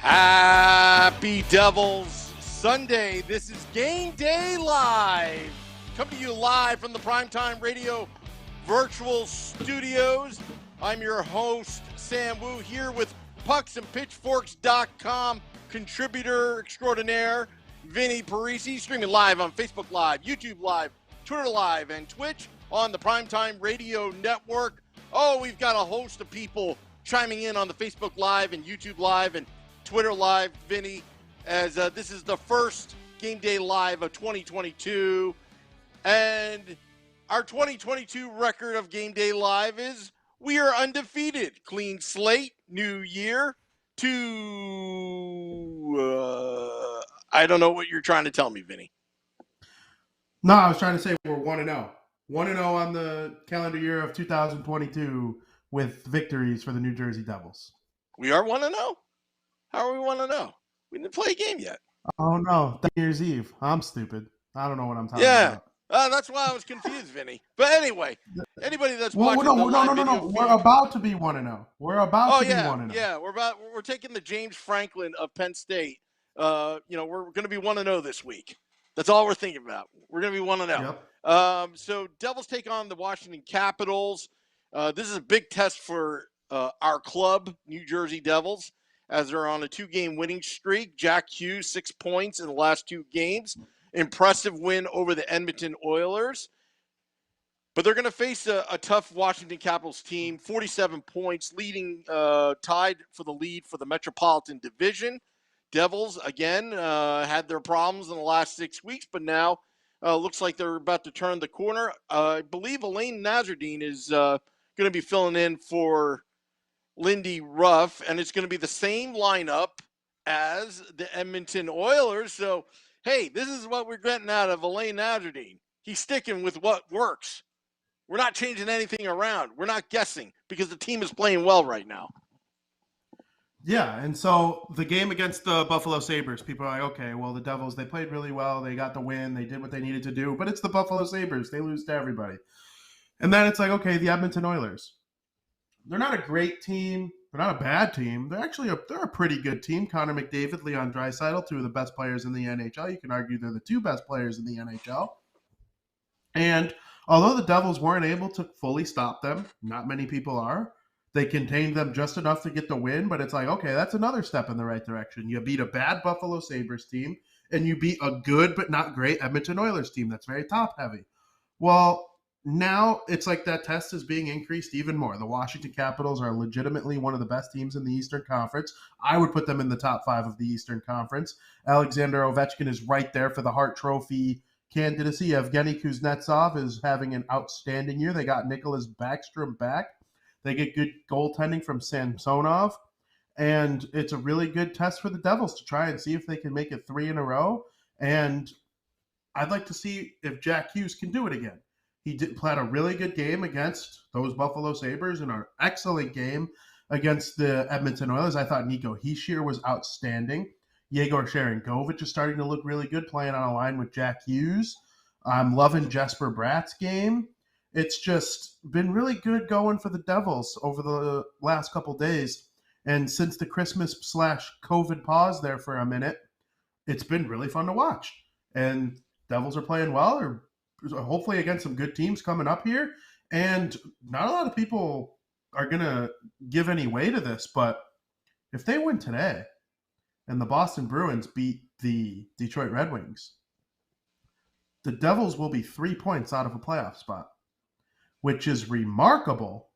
Happy Devils Sunday. This is Game Day Live. Coming to you live from the Primetime Radio virtual studios. I'm your host, Sam Woo, here with pucksandpitchforks.com contributor extraordinaire, Vinnie Parise, streaming live on Facebook Live, YouTube Live, Twitter Live, and Twitch on the Primetime Radio Network. Oh, we've got a host of people chiming in on the Facebook Live and YouTube Live and Twitter Live, Vinny, as this is the first Game Day Live of 2022. And our 2022 record of Game Day Live is we are undefeated. Clean slate, new year. I don't know what you're trying to tell me, Vinny. No, I was trying to say we're 1-0. 1-0 on the calendar year of 2022 with victories for the New Jersey Devils. We are 1-0? How are we 1-0? We didn't play a game yet. Oh, no. New Year's Eve. I'm stupid. I don't know what I'm talking about. That's why I was confused, Vinny. But anyway, anybody that's watching No. We're about to be 1-0. We're about to be 1-0. Yeah, we're taking the James Franklin of Penn State. We're going to be 1-0 this week. That's all we're thinking about. We're going to be 1-0. Yep. So Devils take on the Washington Capitals. This is a big test for our club, New Jersey Devils, as they're on a 2-game winning streak. Jack Hughes, 6 points in the last 2 games. Impressive win over the Edmonton Oilers. But they're going to face a tough Washington Capitals team, 47 points, leading tied for the lead for the Metropolitan Division. Devils, again, had their problems in the last 6 weeks, but now looks like they're about to turn the corner. I believe Elaine Nazardine is going to be filling in for Lindy Ruff, and it's going to be the same lineup as the Edmonton Oilers. So, hey, this is what we're getting out of Elaine Nazardine. He's sticking with what works. We're not changing anything around. We're not guessing because the team is playing well right now. Yeah, and so the game against the Buffalo Sabres, people are like, okay, well, the Devils, they played really well. They got the win. They did what they needed to do. But it's the Buffalo Sabres. They lose to everybody. And then it's like, okay, the Edmonton Oilers. They're not a great team. They're not a bad team. They're a pretty good team. Connor McDavid, Leon Draisaitl, 2 of the best players in the NHL. You can argue they're the 2 best players in the NHL. And although the Devils weren't able to fully stop them, not many people are, they contained them just enough to get the win, but it's like, okay, that's another step in the right direction. You beat a bad Buffalo Sabres team, and you beat a good but not great Edmonton Oilers team that's very top-heavy. Well, now it's like that test is being increased even more. The Washington Capitals are legitimately one of the best teams in the Eastern Conference. I would put them in the top 5 of the Eastern Conference. Alexander Ovechkin is right there for the Hart Trophy candidacy. Evgeny Kuznetsov is having an outstanding year. They got Nicholas Backstrom back. They get good goaltending from Samsonov. And it's a really good test for the Devils to try and see if they can make it 3 in a row. And I'd like to see if Jack Hughes can do it again. He played a really good game against those Buffalo Sabres and an excellent game against the Edmonton Oilers. I thought Nico Hischier was outstanding. Yegor Sharangovich is starting to look really good playing on a line with Jack Hughes. I'm loving Jesper Bratt's game. It's just been really good going for the Devils over the last couple days. And since the Christmas/COVID pause there for a minute, it's been really fun to watch. And Devils are playing well, or hopefully against some good teams coming up here. And not a lot of people are going to give any weight to this, but if they win today and the Boston Bruins beat the Detroit Red Wings, the Devils will be 3 points out of a playoff spot, which is remarkable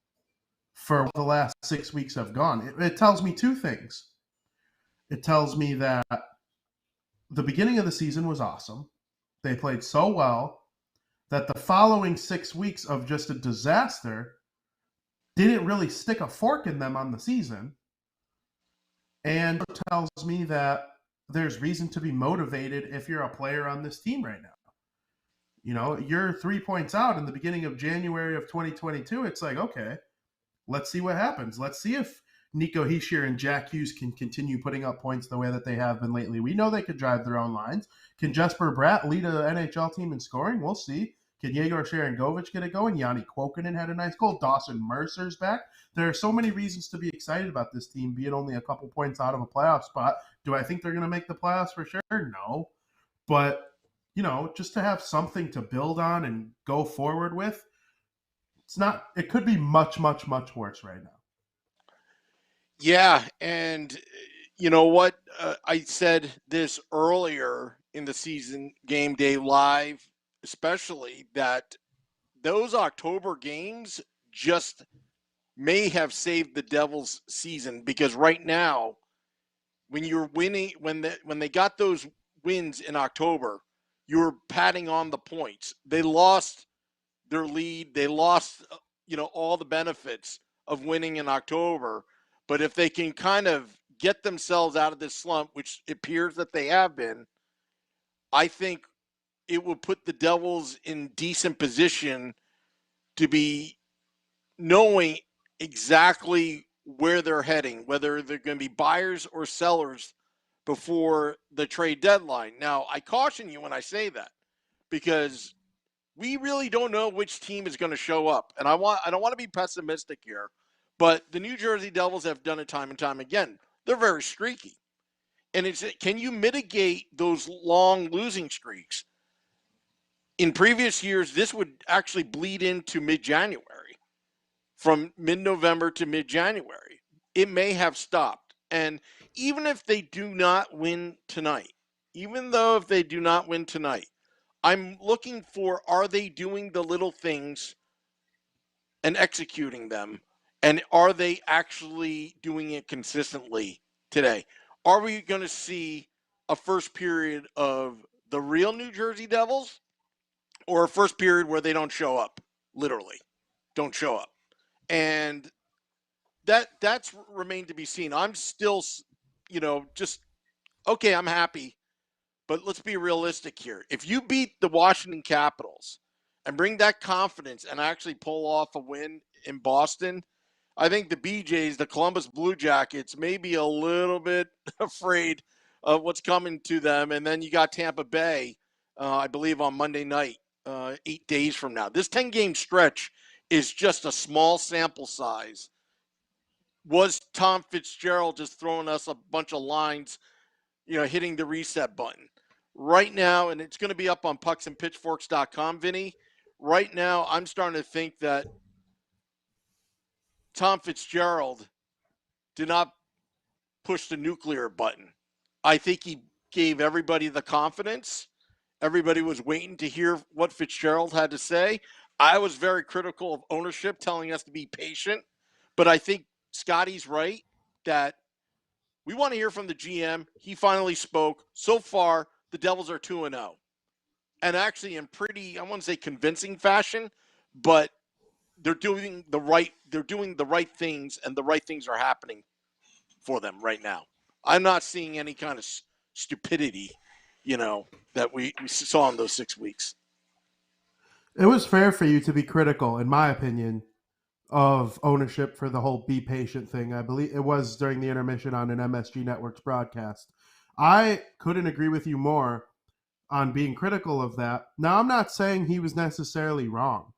for the last 6 weeks have gone. It tells me 2 things. It tells me that the beginning of the season was awesome. They played so well that the following 6 weeks of just a disaster didn't really stick a fork in them on the season. And it tells me that there's reason to be motivated if you're a player on this team right now. You know, you're 3 points out in the beginning of January of 2022. It's like, okay, let's see what happens. Let's see if Nico Hischier and Jack Hughes can continue putting up points the way that they have been lately. We know they could drive their own lines. Can Jesper Bratt lead an NHL team in scoring? We'll see. Can Yegor Sharangovich get it going? Yanni Kuokkanen had a nice goal. Dawson Mercer's back. There are so many reasons to be excited about this team being only a couple points out of a playoff spot. Do I think they're going to make the playoffs for sure? No. But, just to have something to build on and go forward with, it could be much, much, much worse right now. Yeah, and you know what? I said this earlier in the season, game day live, especially that those October games just may have saved the Devils' season, because right now, when you're winning, when they got those wins in October, you were patting on the points. They lost their lead. They lost, all the benefits of winning in October. But if they can kind of get themselves out of this slump, which it appears that they have been, I think it will put the Devils in decent position to be knowing exactly where they're heading, whether they're going to be buyers or sellers before the trade deadline. Now, I caution you when I say that, because we really don't know which team is going to show up. And I don't want to be pessimistic here, but the New Jersey Devils have done it time and time again. They're very streaky. And can you mitigate those long losing streaks? In previous years, this would actually bleed into mid-January. From mid-November to mid-January, it may have stopped. And even if they do not win tonight, I'm looking for, are they doing the little things and executing them? And are they actually doing it consistently today? Are we going to see a first period of the real New Jersey Devils, or a first period where they don't show up, literally don't show up? And that's remained to be seen. I'm still, just okay. I'm happy, but let's be realistic here. If you beat the Washington Capitals and bring that confidence and actually pull off a win in Boston, I think the BJs, the Columbus Blue Jackets, may be a little bit afraid of what's coming to them. And then you got Tampa Bay, I believe, on Monday night, 8 days from now. This 10-game stretch is just a small sample size. Was Tom Fitzgerald just throwing us a bunch of lines, hitting the reset button? Right now, and it's going to be up on pucksandpitchforks.com, Vinny. Right now, I'm starting to think that Tom Fitzgerald did not push the nuclear button. I think he gave everybody the confidence. Everybody was waiting to hear what Fitzgerald had to say. I was very critical of ownership telling us to be patient, but I think Scotty's right that we want to hear from the GM. He finally spoke. So far, the Devils are 2-0. And actually in pretty, I wouldn't say convincing fashion, but they're doing the right things, and the right things are happening for them right now. I'm not seeing any kind of stupidity, that we saw in those 6 weeks. It was fair for you to be critical, in my opinion, of ownership for the whole be patient thing. I believe it was during the intermission on an MSG Networks broadcast. I couldn't agree with you more on being critical of that. Now, I'm not saying he was necessarily wrong.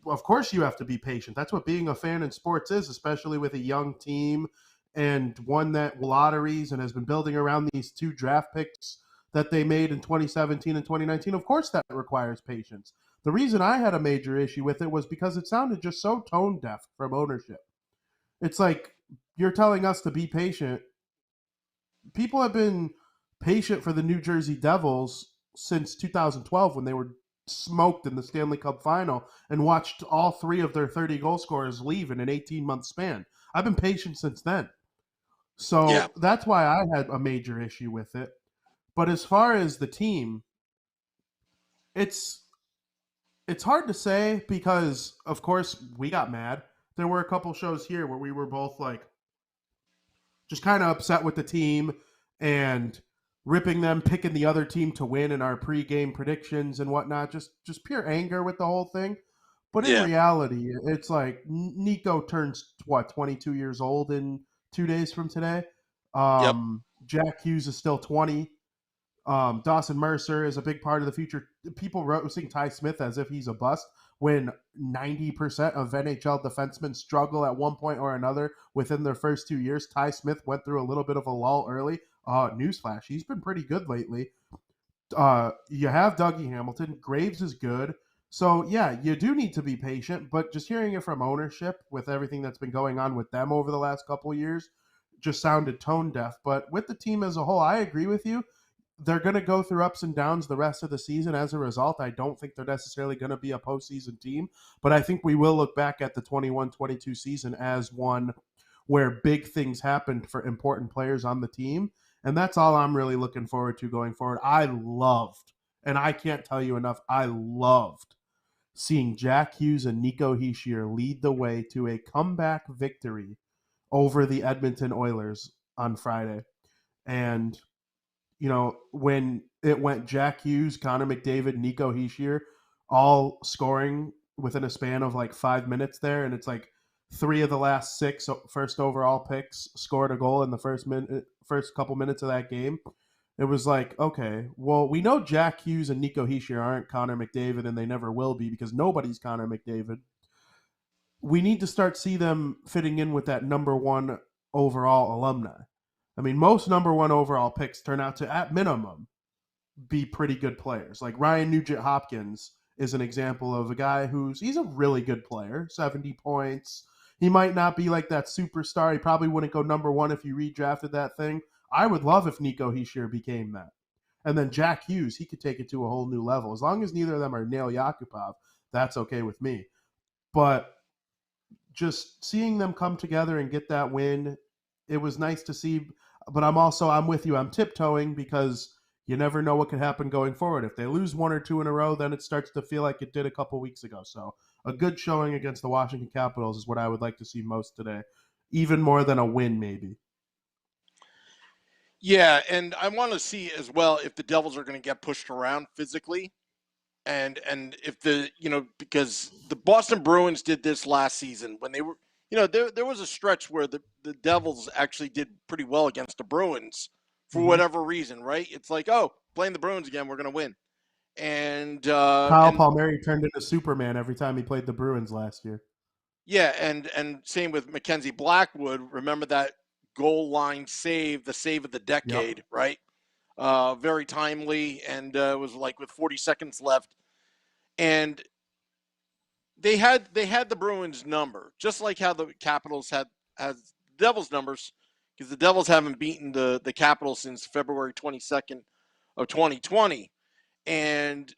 Of course, you have to be patient. That's what being a fan in sports is, especially with a young team and one that lotteries and has been building around these 2 draft picks that they made in 2017 and 2019. Of course, that requires patience. The reason I had a major issue with it was because it sounded just so tone deaf from ownership. It's like, you're telling us to be patient. People have been patient for the New Jersey Devils since 2012, when they were smoked in the Stanley Cup final, and watched all 3 of their 30 goal scorers leave in an 18-month span. I've been patient since then. So That's why I had a major issue with it. But as far as the team, it's hard to say, because, of course, we got mad. There were a couple shows here where we were both like, just kind of upset with the team and ripping them, picking the other team to win in our pregame predictions and whatnot. Just pure anger with the whole thing. But in reality, it's like Nico turns 22 years old in 2 days from today. Yep. Jack Hughes is still 20. Dawson Mercer is a big part of the future. People roasting Ty Smith as if he's a bust when 90% of NHL defensemen struggle at one point or another within their first 2 years. Ty Smith went through a little bit of a lull early. Newsflash, he's been pretty good lately. You have Dougie Hamilton. Graves is good. So, yeah, you do need to be patient, but just hearing it from ownership with everything that's been going on with them over the last couple of years just sounded tone deaf. But with the team as a whole, I agree with you. They're going to go through ups and downs the rest of the season. As a result, I don't think they're necessarily going to be a postseason team, but I think we will look back at the 21-22 season as one where big things happened for important players on the team. And that's all I'm really looking forward to going forward. I loved, and I can't tell you enough, I loved seeing Jack Hughes and Nico Hischier lead the way to a comeback victory over the Edmonton Oilers on Friday. And when it went Jack Hughes, Connor McDavid, Nico Hischier, all scoring within a span of like 5 minutes there, and it's like 3 of the last 6 first overall picks scored a goal in the first couple minutes of that game. It was like, okay, well, we know Jack Hughes and Nico Hischier aren't Connor McDavid, and they never will be because nobody's Connor McDavid. We need to start see them fitting in with that number one overall alumni. I mean, most number one overall picks turn out to, at minimum, be pretty good players. Like Ryan Nugent Hopkins is an example of a guy he's a really good player, 70 points. He might not be like that superstar. He probably wouldn't go number one if you redrafted that thing. I would love if Nico Hischier became that. And then Jack Hughes, he could take it to a whole new level. As long as neither of them are Nail Yakupov, that's okay with me. But just seeing them come together and get that win, it was nice to see. But I'm with you. I'm tiptoeing because you never know what could happen going forward. If they lose 1 or 2 in a row, then it starts to feel like it did a couple weeks ago. So a good showing against the Washington Capitals is what I would like to see most today, even more than a win, maybe. Yeah, and I want to see as well if the Devils are going to get pushed around physically, and if because the Boston Bruins did this last season when they were there was a stretch where the Devils actually did pretty well against the Bruins for Mm-hmm. whatever reason, right? It's like, oh, playing the Bruins again, we're going to win, and Kyle Palmieri turned into Superman every time he played the Bruins last year. yeah, and same with Mackenzie Blackwood. Remember that goal line save, the save of the Yep. decade, right? Very timely, and it was like with 40 seconds left, and they had the Bruins number, just like how the Capitals has Devils numbers, because the Devils haven't beaten the Capitals since February 22nd of 2020, and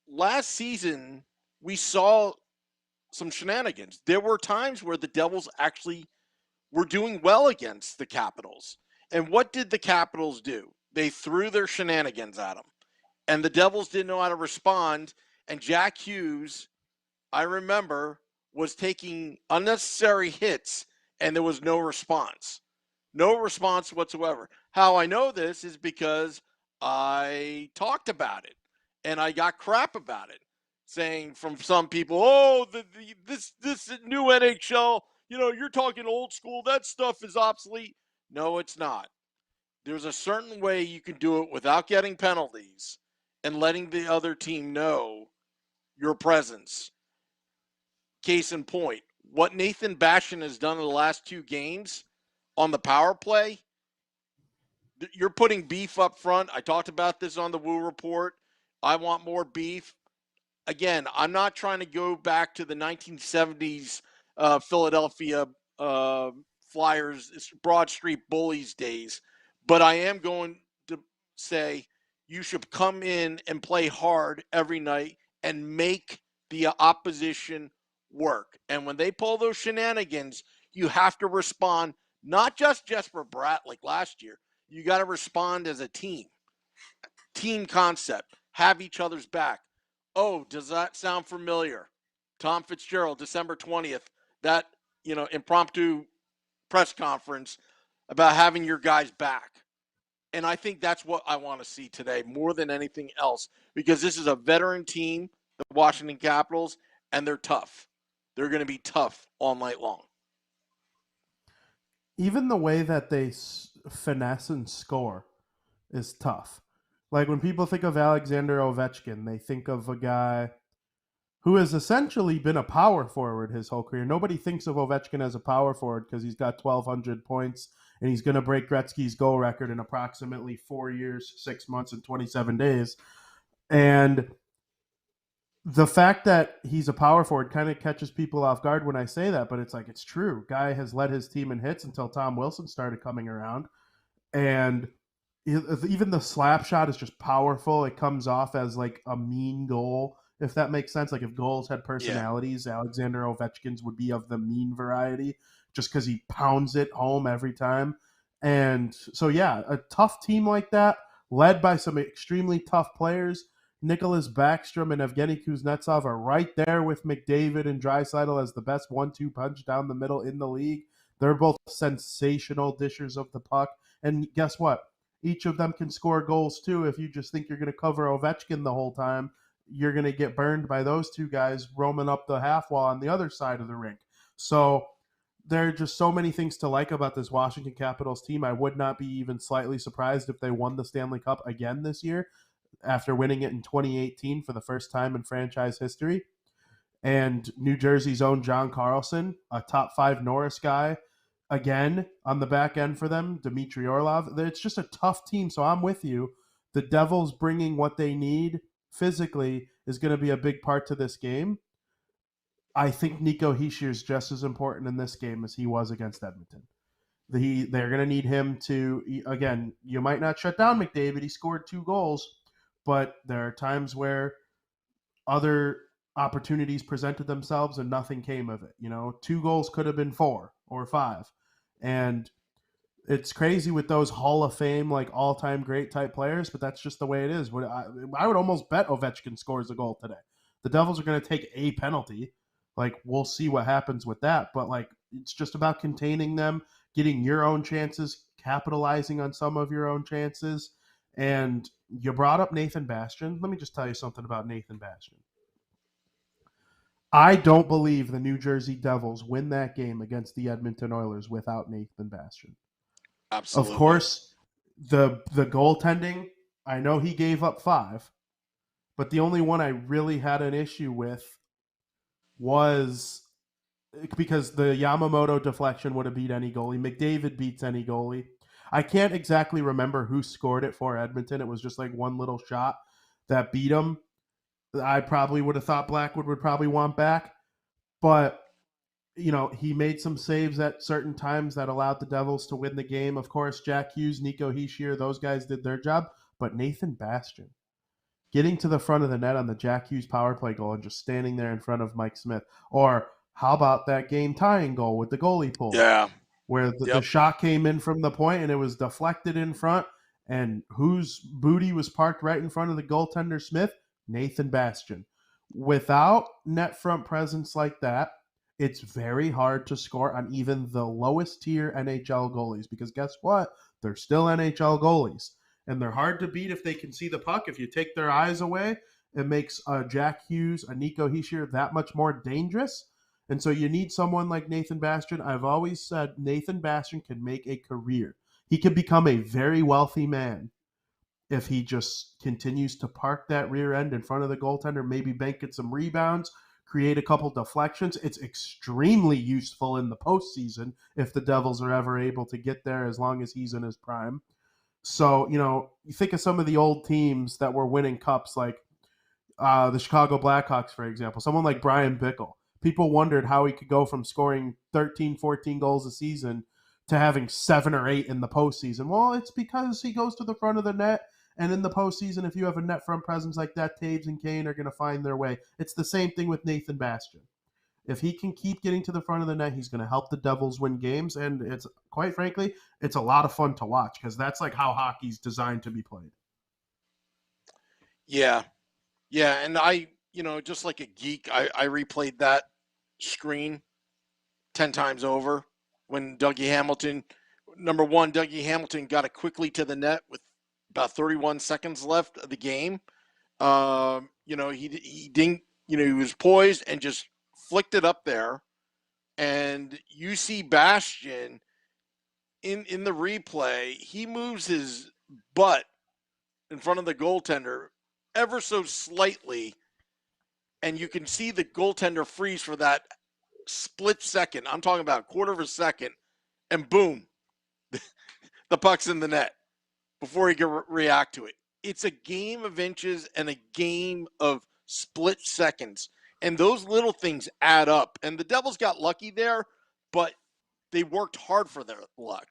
last season we saw some shenanigans. There were times where the Devils actually were doing well against the Capitals. And what did the Capitals do? They threw their shenanigans at them. And the Devils didn't know how to respond. And Jack Hughes, I remember, was taking unnecessary hits and there was no response. No response whatsoever. How I know this is because I talked about it and I got crap about it, saying from some people, "Oh, this new NHL, you're talking old school. That stuff is obsolete." No, it's not. There's a certain way you can do it without getting penalties and letting the other team know your presence. Case in point, what Nathan Bastion has done in the last 2 games on the power play, you're putting beef up front. I talked about this on the Woo Report. I want more beef. Again, I'm not trying to go back to the 1970s Philadelphia Flyers, Broad Street Bullies days, but I am going to say you should come in and play hard every night and make the opposition work. And when they pull those shenanigans, you have to respond, not just Jesper Bratt like last year. You got to respond as a team concept, have each other's back. Oh, does that sound familiar? Tom Fitzgerald, December 20th, that, impromptu press conference about having your guys back. And I think that's what I want to see today more than anything else, because this is a veteran team, the Washington Capitals, and they're tough. They're going to be tough all night long. Even the way that they finesse and score is tough. Like when people think of Alexander Ovechkin, they think of a guy who has essentially been a power forward his whole career. Nobody thinks of Ovechkin as a power forward because he's got 1,200 points and he's going to break Gretzky's goal record in approximately 4 years, 6 months, and 27 days. And the fact that he's a power forward kind of catches people off guard when I say that, but it's like, it's true. Guy has led his team in hits until Tom Wilson started coming around. And even the slap shot is just powerful. It comes off as like a mean goal, if that makes sense. Like if goals had Yeah. personalities, Alexander Ovechkin's would be of the mean variety, just because he pounds it home every time. And so, yeah, a tough team like that, led by some extremely tough players. Nicholas Backstrom and Evgeny Kuznetsov are right there with McDavid and Draisaitl as the best 1-2 punch down the middle in the league. They're both sensational dishers of the puck. And guess what? Each of them can score goals too. If you just think you're going to cover Ovechkin the whole time, you're going to get burned by those two guys roaming up the half wall on the other side of the rink. So there are just so many things to like about this Washington Capitals team. I would not be even slightly surprised if they won the Stanley Cup again this year after winning it in 2018 for the first time in franchise history. And New Jersey's own John Carlson, a top 5 Norris guy, again on the back end for them, Dmitry Orlov. It's just a tough team, so I'm with you. The Devils bringing what they need physically is going to be a big part to this game. I think Nico Hischier is just as important in this game as he was against Edmonton. They're going to need him to, again, you might not shut down McDavid. He scored 2 goals, but there are times where other opportunities presented themselves and nothing came of it. 2 goals could have been 4 or 5. And it's crazy with those Hall of Fame, like all-time great type players, but that's just the way it is. I would almost bet Ovechkin scores a goal today. The Devils are going to take a penalty. Like, we'll see what happens with that. But, like, it's just about containing them, getting your own chances, capitalizing on some of your own chances. And you brought up Nathan Bastian. Let me just tell you something about Nathan Bastian. I don't believe the New Jersey Devils win that game against the Edmonton Oilers without Nathan Bastian. Of Absolutely. course, the goaltending, I know he gave up 5, but the only one I really had an issue with was because the Yamamoto deflection would have beat any goalie. McDavid beats any goalie. I can't exactly remember who scored it for Edmonton. It was just like one little shot that beat him. I probably would have thought Blackwood would probably want back, but he made some saves at certain times that allowed the Devils to win the game. Of course, Jack Hughes, Nico Hischier, those guys did their job. But Nathan Bastian, getting to the front of the net on the Jack Hughes power play goal and just standing there in front of Mike Smith. Or how about that game tying goal with the goalie pull, Yeah. where the Yep. shot came in from the point and it was deflected in front, and whose booty was parked right in front of the goaltender Smith? Nathan Bastian. Without net front presence like that, it's very hard to score on even the lowest tier NHL goalies, because guess what? They're still NHL goalies, and they're hard to beat if they can see the puck. If you take their eyes away, it makes Jack Hughes, a Nico Hischier that much more dangerous. And so you need someone like Nathan Bastian. I've always said Nathan Bastian can make a career. He could become a very wealthy man if he just continues to park that rear end in front of the goaltender, maybe bank it some rebounds, create a couple deflections. It's extremely useful in the postseason if the Devils are ever able to get there, as long as he's in his prime. So, you think of some of the old teams that were winning cups, like the Chicago Blackhawks, for example, someone like Brian Bickle. People wondered how he could go from scoring 13, 14 goals a season to having 7 or 8 in the postseason. Well, it's because he goes to the front of the net. And in the postseason, if you have a net front presence like that, Taves and Kane are going to find their way. It's the same thing with Nathan Bastian. If he can keep getting to the front of the net, he's going to help the Devils win games. And it's, quite frankly, it's a lot of fun to watch, because that's like how hockey's designed to be played. Yeah. Yeah. And I, just like a geek, I replayed that screen 10 times over when Dougie Hamilton, number one, Dougie Hamilton got it quickly to the net with about 31 seconds left of the game. He didn't, he was poised and just flicked it up there. And you see Bastian in the replay, he moves his butt in front of the goaltender ever so slightly, and you can see the goaltender freeze for that split second. I'm talking about a quarter of a second, and boom, the puck's in the net before he can react to it. It's a game of inches and a game of split seconds. And those little things add up. And the Devils got lucky there, but they worked hard for their luck.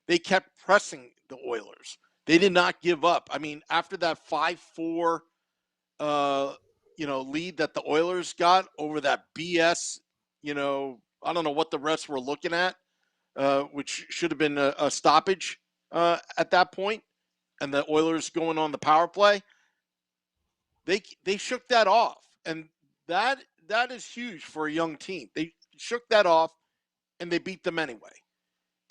They kept pressing the Oilers. They did not give up. I mean, after that 5-4 lead that the Oilers got over that BS, I don't know what the refs were looking at, which should have been a stoppage at that point, and the Oilers going on the power play. They shook that off, and that is huge for a young team. They shook that off, and they beat them anyway.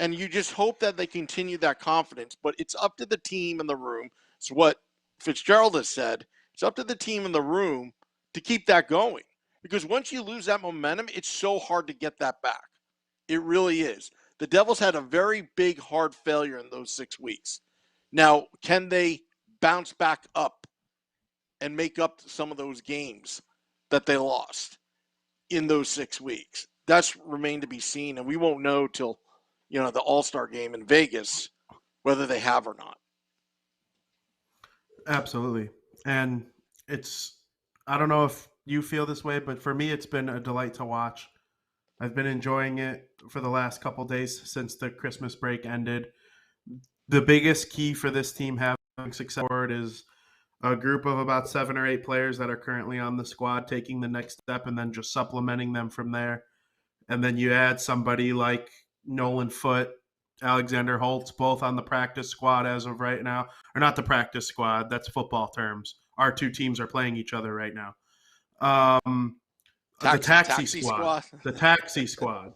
And you just hope that they continue that confidence, but it's up to the team in the room. It's what Fitzgerald has said. It's up to the team in the room to keep that going, because once you lose that momentum, it's so hard to get that back. It really is. The Devils had a very big, hard failure in those 6 weeks. Now, can they bounce back up and make up some of those games that they lost in those 6 weeks? That's remained to be seen, and we won't know till the All-Star game in Vegas whether they have or not. Absolutely. And I don't know if you feel this way, but for me, it's been a delight to watch. I've been enjoying it for the last couple days since the Christmas break ended. The biggest key for this team having success is a group of about 7 or 8 players that are currently on the squad taking the next step and then just supplementing them from there. And then you add somebody like Nolan Foote, Alexander Holtz, both on the practice squad as of right now. Or not the practice squad, that's football terms. Our 2 teams are playing each other right now. The taxi squad. The taxi squad.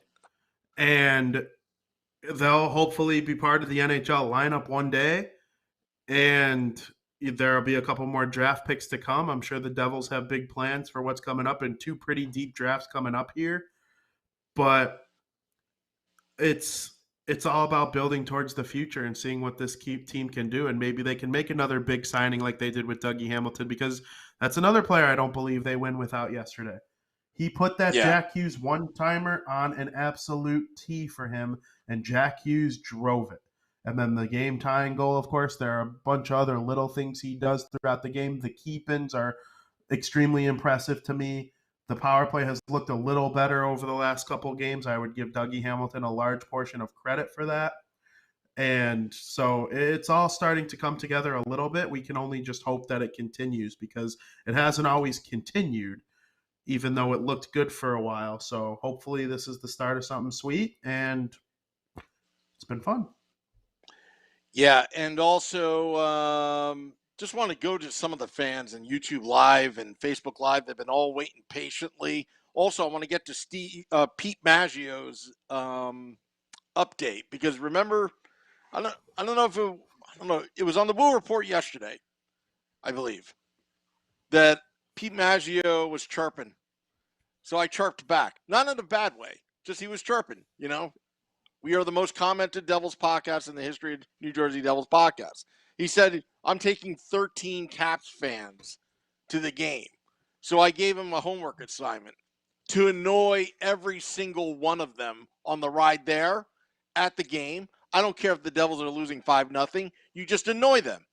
And they'll hopefully be part of the NHL lineup one day. And there'll be a couple more draft picks to come. I'm sure the Devils have big plans for what's coming up, and 2 pretty deep drafts coming up here. But it's all about building towards the future and seeing what this team can do, and maybe they can make another big signing like they did with Dougie Hamilton, because that's another player I don't believe they win without yesterday. He put that Jack Hughes one-timer on an absolute tee for him, and Jack Hughes drove it. And then the game-tying goal, of course, there are a bunch of other little things he does throughout the game. The keep-ins are extremely impressive to me. The power play has looked a little better over the last couple of games. I would give Dougie Hamilton a large portion of credit for that. And so it's all starting to come together a little bit. We can only just hope that it continues, because it hasn't always continued, even though it looked good for a while. So hopefully this is the start of something sweet, and it's been fun. Yeah, and also just want to go to some of the fans and YouTube Live and Facebook Live. They've been all waiting patiently. Also, I want to get to Pete Maggio's update, because remember, I don't know, it was on the Woo Report yesterday, I believe, that Pete Maggio was chirping. So I chirped back, not in a bad way, just he was chirping. We are the most commented Devils podcast in the history of New Jersey Devils podcast. He said, I'm taking 13 Caps fans to the game. So I gave him a homework assignment to annoy every single one of them on the ride there at the game. I don't care if the Devils are losing 5-0. You just annoy them.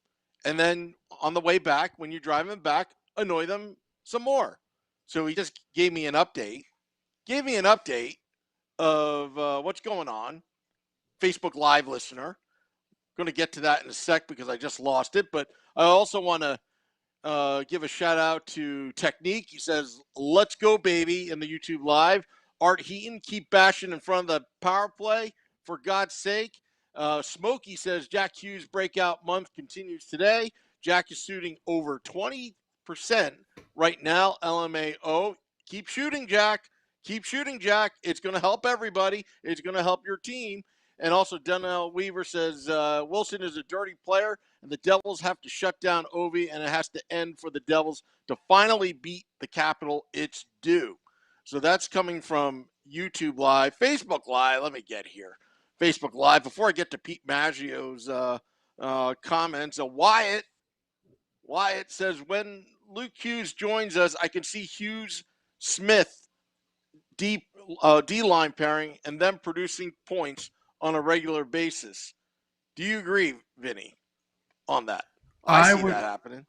And then on the way back, when you're driving back, annoy them some more. So he just gave me an update. Of what's going on. Facebook Live listener. Going to get to that in a sec because I just lost it. But I also want to give a shout out to Technique. He says, let's go, baby, in the YouTube Live. Art Heaton, keep bashing in front of the power play, for God's sake. Smokey says, Jack Hughes' breakout month continues today. Jack is shooting over 20% right now. LMAO. Keep shooting, Jack. Keep shooting, Jack. It's going to help everybody. It's going to help your team. And also, Donnell Weaver says, Wilson is a dirty player, and the Devils have to shut down Ovi, and it has to end for the Devils to finally beat the Capitol. It's due. So that's coming from YouTube Live. Facebook Live, let me get here. Facebook Live. Before I get to Pete Maggio's comments, Wyatt Wyatt says, when Luke Hughes joins us, I can see Hughes Smith deep D-line pairing and them producing points on a regular basis. Do you agree, Vinny, on that? I I see would that happening.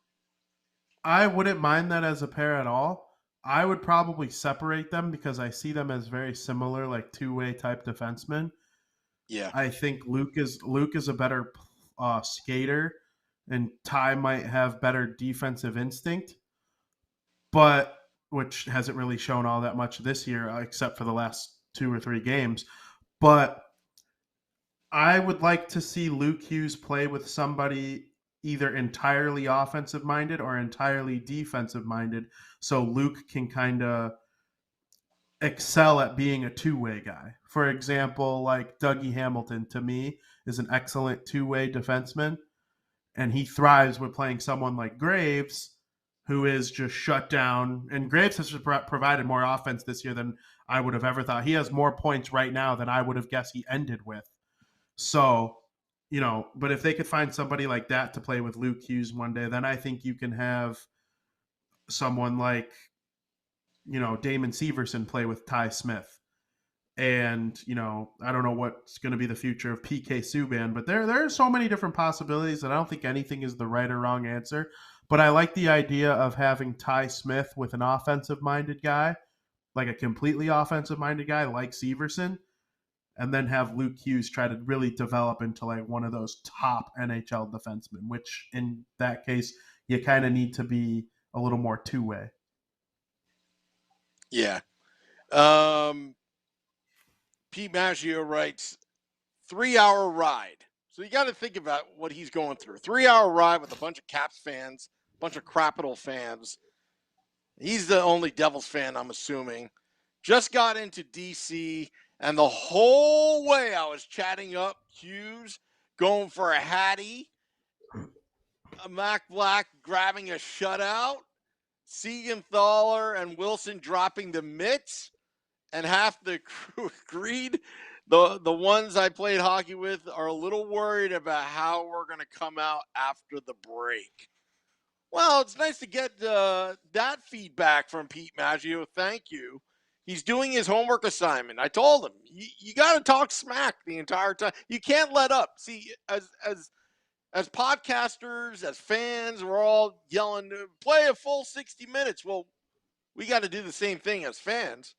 I wouldn't mind that as a pair at all. I would probably separate them because I see them as very similar, like two-way type defensemen. Yeah. I think Luke is a better skater, and Ty might have better defensive instinct, but which hasn't really shown all that much this year, except for the last 2 or 3 games. But I would like to see Luke Hughes play with somebody either entirely offensive minded or entirely defensive minded, so Luke can kind of excel at being a two-way guy. For example, like Dougie Hamilton to me is an excellent two-way defenseman, and he thrives with playing someone like Graves, who is just shut down. And Graves has provided more offense this year than I would have ever thought. He has more points right now than I would have guessed he ended with. So, but if they could find somebody like that to play with Luke Hughes one day, then I think you can have someone like, Damon Severson play with Ty Smith. And, I don't know what's going to be the future of PK Subban, but there are so many different possibilities that I don't think anything is the right or wrong answer. But I like the idea of having Ty Smith with an offensive-minded guy, like a completely offensive-minded guy like Severson, and then have Luke Hughes try to really develop into like one of those top NHL defensemen, which in that case, you kind of need to be a little more two-way. Yeah. Pete Maggio writes, 3-hour ride. So you got to think about what he's going through. 3-hour ride with a bunch of Caps fans, a bunch of Capital fans. He's the only Devils fan, I'm assuming. Just got into DC, and the whole way I was chatting up Hughes, going for a Hattie, a Mac Black grabbing a shutout, Siegenthaler and Wilson dropping the mitts, and half the crew agreed. The ones I played hockey with are a little worried about how we're going to come out after the break. Well, it's nice to get that feedback from Pete Maggio. Thank you. He's doing his homework assignment. I told him, you got to talk smack the entire time. You can't let up. See, as podcasters, as fans, we're all yelling, play a full 60 minutes. Well, we got to do the same thing as fans.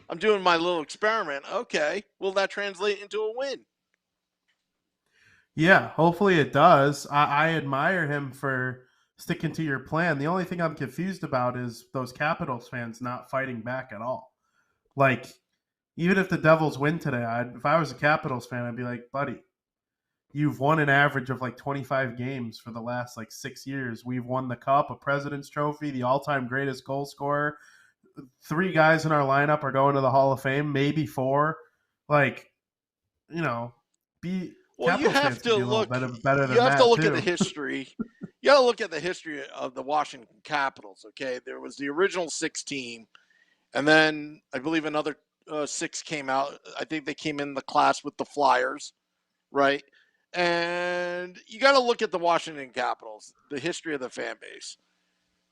I'm doing my little experiment. Okay, will that translate into a win? Yeah, hopefully it does. I admire him for sticking to your plan. The only thing I'm confused about is those Capitals fans not fighting back at all. Like, even if the Devils win today, if I was a Capitals fan, I'd be like, buddy, you've won an average of like 25 games for the last like 6 years. We've won the Cup, a President's Trophy, the all-time greatest goal scorer. 3 guys in our lineup are going to the Hall of Fame, maybe 4. Like, be Well, you Capitals have fans can to be a little look. better You than have to that look at the too. history. You got to look at the history of the Washington Capitals. Okay, there was the original 6 team, and then I believe another 6 came out. I think they came in the class with the Flyers, right? And you got to look at the Washington Capitals, the history of the fan base.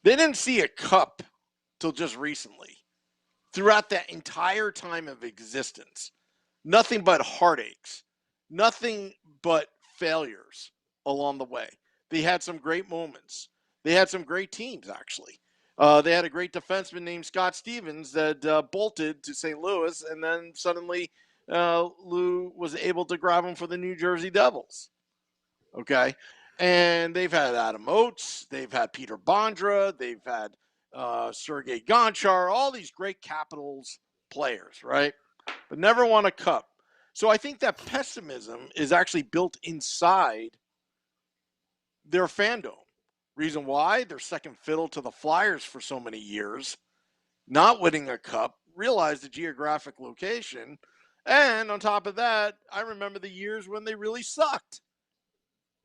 They didn't see a cup till just recently. Throughout that entire time of existence, nothing but heartaches, nothing but failures along the way. They had some great moments. They had some great teams, actually. They had a great defenseman named Scott Stevens that bolted to St. Louis, and then suddenly Lou was able to grab him for the New Jersey Devils. Okay. And they've had Adam Oates, they've had Peter Bondra, they've had Sergei Gonchar, all these great Capitals players, right? But never won a cup. So I think that pessimism is actually built inside their fandom. Reason why? They're second fiddle to the Flyers for so many years, not winning a cup, realize the geographic location. And on top of that, I remember the years when they really sucked.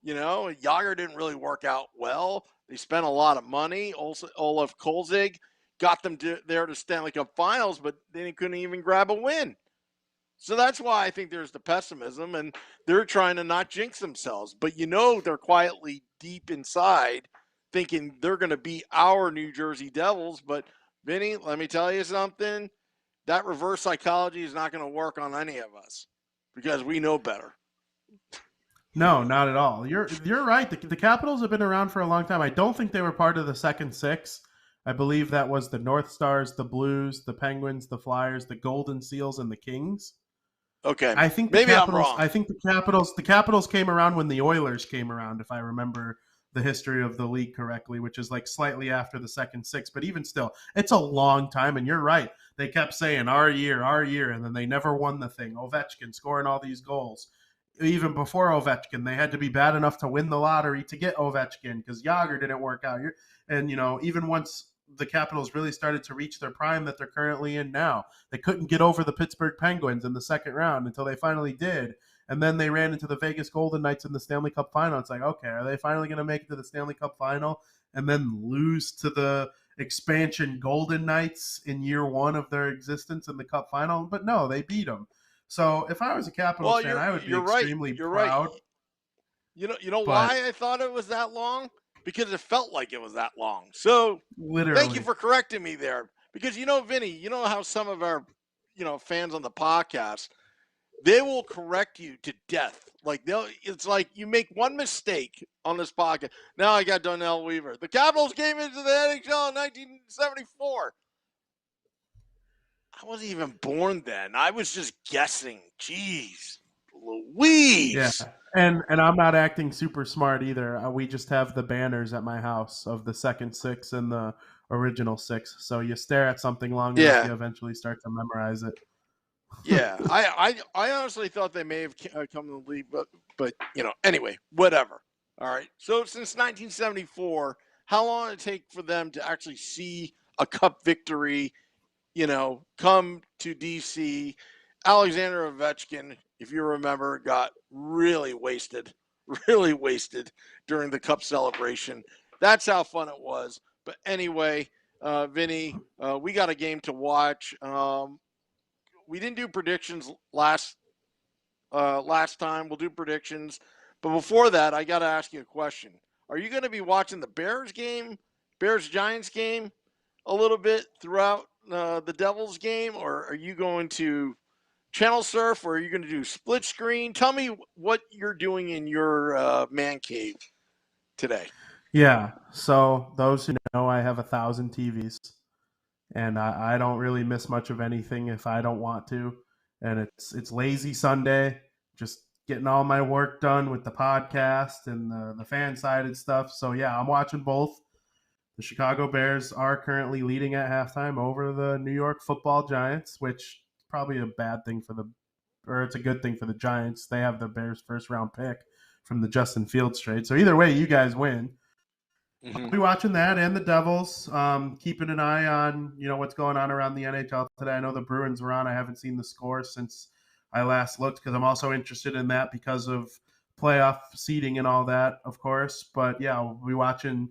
Yager didn't really work out well. They spent a lot of money. Also, Olaf Kolzig got them there to Stanley Cup Finals, but they couldn't even grab a win. So that's why I think there's the pessimism, and they're trying to not jinx themselves. But they're quietly deep inside thinking they're going to beat our New Jersey Devils. But, Vinny, let me tell you something. That reverse psychology is not going to work on any of us because we know better. No, not at all. You're right. The Capitals have been around for a long time. I don't think they were part of the second six. I believe that was the North Stars, the Blues, the Penguins, the Flyers, the Golden Seals, and the Kings. Okay, I think the maybe I'm Capitals. wrong. I think the Capitals came around when the Oilers came around, if I remember the history of the league correctly, which is like slightly after the second six. But even still, it's a long time. And you're right. They kept saying our year, and then they never won the thing. Ovechkin scoring all these goals. Even before Ovechkin, they had to be bad enough to win the lottery to get Ovechkin because Yager didn't work out. And even once the Capitals really started to reach their prime that they're currently in now, they couldn't get over the Pittsburgh Penguins in the second round until they finally did. And then they ran into the Vegas Golden Knights in the Stanley Cup final. It's like, okay, are they finally going to make it to the Stanley Cup final and then lose to the expansion Golden Knights in year one of their existence in the Cup final? But no, they beat them. So if I was a Capitals fan, I would be extremely You're right. proud. You know But why I thought it was that long? Because it felt like it was that long. So thank you literally, for correcting me there. Because Vinny, you know how some of our fans on the podcast, they will correct you to death. Like it's like you make one mistake on this podcast. Now I got Donnell Weaver. The Capitals came into the NHL in 1974. I wasn't even born then. I was just guessing. Jeez, yeah. Louise. And I'm not acting super smart either. We just have the banners at my house of the second six and the original six. So you stare at something long enough, Yeah, you eventually start to memorize it. yeah. I honestly thought they may have come to the league, but anyway, whatever. All right. So since 1974, how long did it take for them to actually see a cup victory? Come to DC. Alexander Ovechkin, if you remember, got really wasted during the cup celebration. That's how fun it was. But anyway, Vinny, we got a game to watch. We didn't do predictions last time. We'll do predictions, but before that, I got to ask you a question. Are you going to be watching the Bears Giants game, a little bit throughout the Devils game, or are you going to channel surf, or are you going to do split screen? Tell me what you're doing in your man cave today. Yeah. So those who know, I have 1,000 TVs, and I don't really miss much of anything if I don't want to. And it's lazy Sunday, just getting all my work done with the podcast and the fan sided stuff. So yeah, I'm watching both. The Chicago Bears are currently leading at halftime over the New York Football Giants, which is probably a bad thing or it's a good thing for the Giants. They have the Bears' first round pick from the Justin Fields trade. So either way, you guys win. I'll Mm-hmm. be watching that and the Devils. Keeping an eye on what's going on around the NHL today. I know the Bruins were on. I haven't seen the score since I last looked because I'm also interested in that because of playoff seeding and all that, of course. But yeah, we'll be watching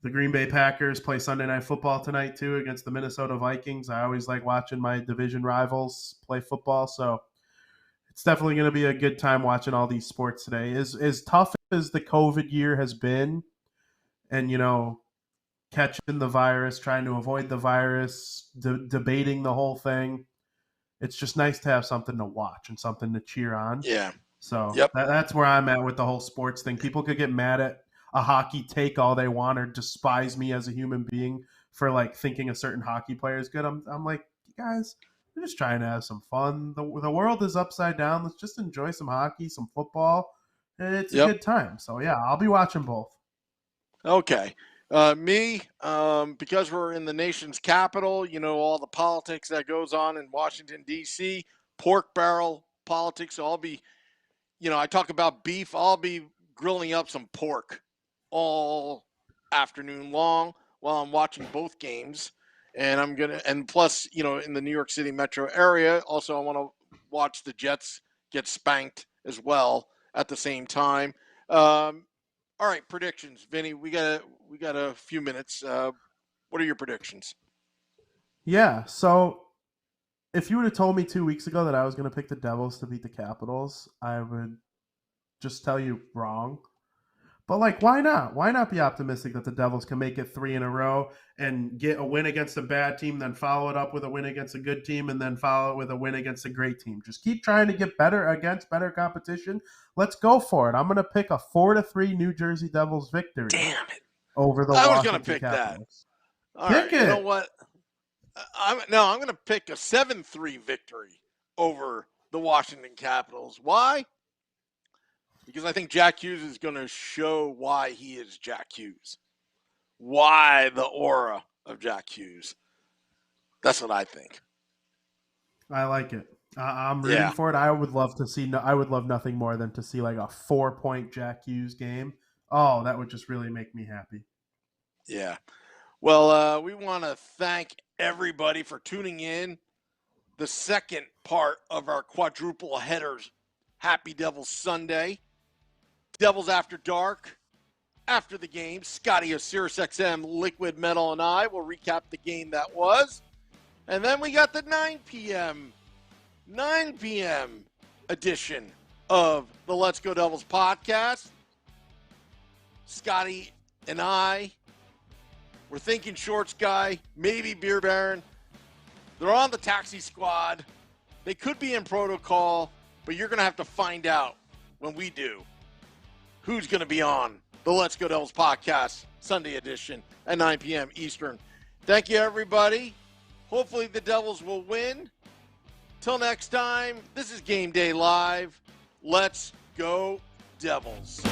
the Green Bay Packers play Sunday Night Football tonight too against the Minnesota Vikings. I always like watching my division rivals play football, so it's definitely going to be a good time watching all these sports today. As tough as the COVID year has been, and catching the virus, trying to avoid the virus, debating the whole thing, it's just nice to have something to watch and something to cheer on. Yeah. So Yep. that's where I'm at with the whole sports thing. People could get mad at a hockey take all they want or despise me as a human being for like thinking a certain hockey player is good. I'm like, you guys, we're just trying to have some fun. The world is upside down. Let's just enjoy some hockey, some football. It's a Yep. good time. So yeah, I'll be watching both. Okay. Me, because we're in the nation's capital, all the politics that goes on in Washington, D.C., pork barrel politics. So I'll be, I talk about beef. I'll be grilling up some pork all afternoon long while I'm watching both games. And plus, in the New York City metro area, also I want to watch the Jets get spanked as well at the same time. Um, all right, predictions, Vinny. We got a few minutes. What are your predictions? Yeah. So if you would have told me 2 weeks ago that I was going to pick the Devils to beat the Capitals, I would just tell you wrong. But, like, why not? Why not be optimistic that the Devils can make it 3 in a row and get a win against a bad team, then follow it up with a win against a good team, and then follow it with a win against a great team? Just keep trying to get better against better competition. Let's go for it. I'm going to pick a 4-3 New Jersey Devils victory. Damn it. Over the I was Washington going to pick Capitals. that. All Pick right. it. You know what? I'm going to pick a 7-3 victory over the Washington Capitals. Why? Because I think Jack Hughes is going to show why he is Jack Hughes. Why the aura of Jack Hughes. That's what I think. I like it. I'm rooting for it. I would love to see. I would love nothing more than to see like a 4-point Jack Hughes game. Oh, that would just really make me happy. Yeah. Well, we want to thank everybody for tuning in. The second part of our quadruple headers, Happy Devils Sunday. Devils After Dark. After the game, Scotty of SiriusXM, Liquid Metal, and I will recap the game that was. And then we got the 9 p.m. edition of the Let's Go Devils podcast. Scotty and I, we're thinking Shorts Guy, maybe Beer Baron. They're on the taxi squad. They could be in protocol, but you're going to have to find out when we do who's going to be on the Let's Go Devils podcast, Sunday edition at 9 p.m. Eastern. Thank you, everybody. Hopefully the Devils will win. Till next time, this is Game Day Live. Let's go Devils.